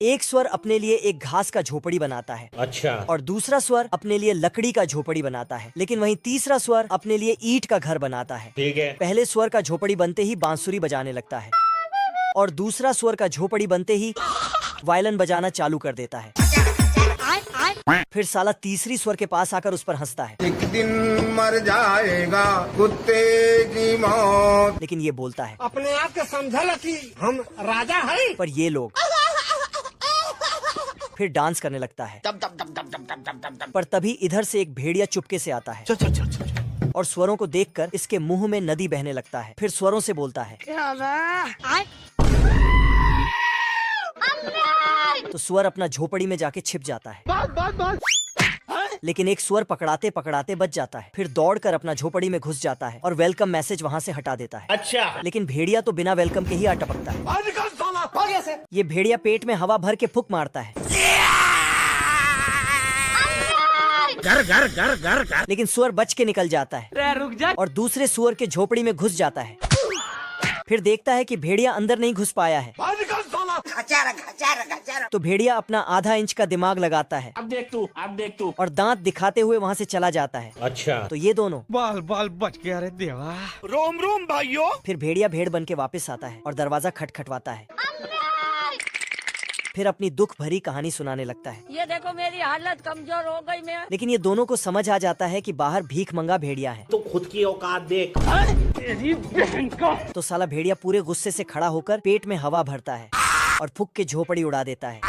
एक स्वर अपने लिए एक घास का झोपड़ी बनाता है। अच्छा। और दूसरा स्वर अपने लिए लकड़ी का झोपड़ी बनाता है। लेकिन वहीं तीसरा स्वर अपने लिए ईंट का घर बनाता है। ठीक है। पहले स्वर का झोपड़ी बनते ही बांसुरी बजाने लगता है और दूसरा स्वर का झोपड़ी बनते ही वायलिन बजाना चालू कर देता है। फिर साला तीसरी स्वर के पास आकर उस पर हंसता है। एक दिन मर जाएगा कुत्ते की मौत। लेकिन ये बोलता है अपने आप के समझल कि हम राजा हैं। पर ये लोग फिर डांस करने लगता है। पर तभी इधर से एक भेड़िया चुपके से आता है और स्वरों को देखकर इसके मुंह में नदी बहने लगता है। फिर स्वरों से बोलता है तो स्वर अपना झोपड़ी में जाके छिप जाता है। लेकिन एक स्वर पकड़ाते पकड़ाते बच जाता है। फिर दौड़कर अपना झोपड़ी में घुस जाता है और वेलकम मैसेज वहाँ से हटा देता है। अच्छा। लेकिन भेड़िया तो बिना वेलकम के ही आ टपकता है। ये भेड़िया पेट में हवा भर के फूंक मारता है। घर घर घर घर घर। लेकिन सुअर बच के निकल जाता है रुक जा। और दूसरे सुअर के झोपड़ी में घुस जाता है। फिर देखता है कि भेड़िया अंदर नहीं घुस पाया है। तो भेड़िया अपना आधा इंच का दिमाग लगाता है। अब देख तू। और दांत दिखाते हुए वहाँ से चला जाता है। अच्छा। तो ये दोनों बाल बाल बच गया रे देवा। रोम रोम भाइयों। फिर भेड़िया भेड़ बन के वापस आता है और दरवाजा खटखटवाता है। फिर अपनी दुख भरी कहानी सुनाने लगता है। ये देखो मेरी हालत कमजोर हो गई मैं। लेकिन ये दोनों को समझ आ जाता है कि बाहर भीख मंगा भेड़िया है। तो खुद की औकात देख। तेरी बहन का। तो साला भेड़िया पूरे गुस्से से खड़ा होकर पेट में हवा भरता है और फूंक के झोपड़ी उड़ा देता है।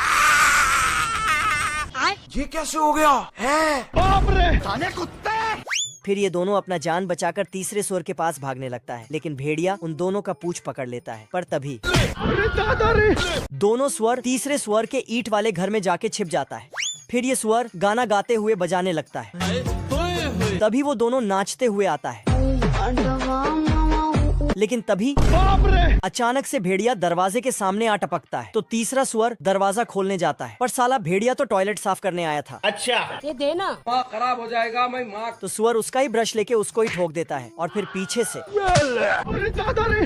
ये कैसे हो गया है? बाप रे खाने कुत्ते। फिर ये दोनों अपना जान बचाकर तीसरे सुअर के पास भागने लगता है। लेकिन भेड़िया उन दोनों का पूंछ पकड़ लेता है। पर तभी दोनों सुअर तीसरे सुअर के ईंट वाले घर में जाके छिप जाता है। फिर ये सुअर गाना गाते हुए बजाने लगता है। तभी वो दोनों नाचते हुए आता है। लेकिन तभी अचानक से भेड़िया दरवाजे के सामने आ टपकता है। तो तीसरा सुअर दरवाजा खोलने जाता है। पर साला भेड़िया तो टॉयलेट साफ करने आया था। अच्छा। ये देना। खराब हो जाएगा मैं माँ। तो सुअर उसका ही ब्रश लेके उसको ही ठोक देता है और फिर पीछे से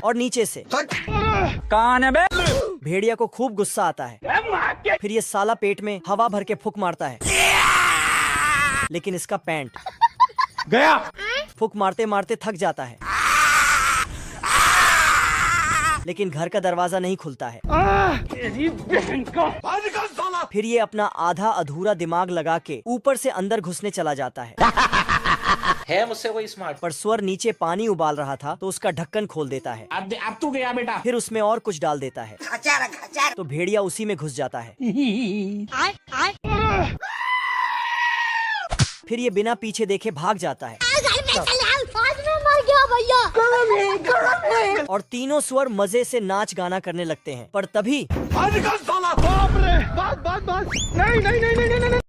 और नीचे से। कौन है बे? भेड़िया को खूब गुस्सा आता है। फिर ये साला पेट में हवा भर के फूंक मारता है। लेकिन इसका पैंट गया। फूंक मारते मारते थक जाता है। लेकिन घर का दरवाजा नहीं खुलता है। तेरी बहन का। फिर ये अपना आधा अधूरा दिमाग लगा के ऊपर से अंदर घुसने चला जाता है। मुझसे कोई स्मार्ट। पर स्वर नीचे पानी उबाल रहा था तो उसका ढक्कन खोल देता है। अब तू गया बेटा। फिर उसमें और कुछ डाल देता है। तो भेड़िया उसी में घुस जाता है। फिर ये बिना पीछे देखे भाग जाता है और तीनों स्वर मजे से नाच गाना करने लगते हैं। पर तभी बाप रे। बात नहीं।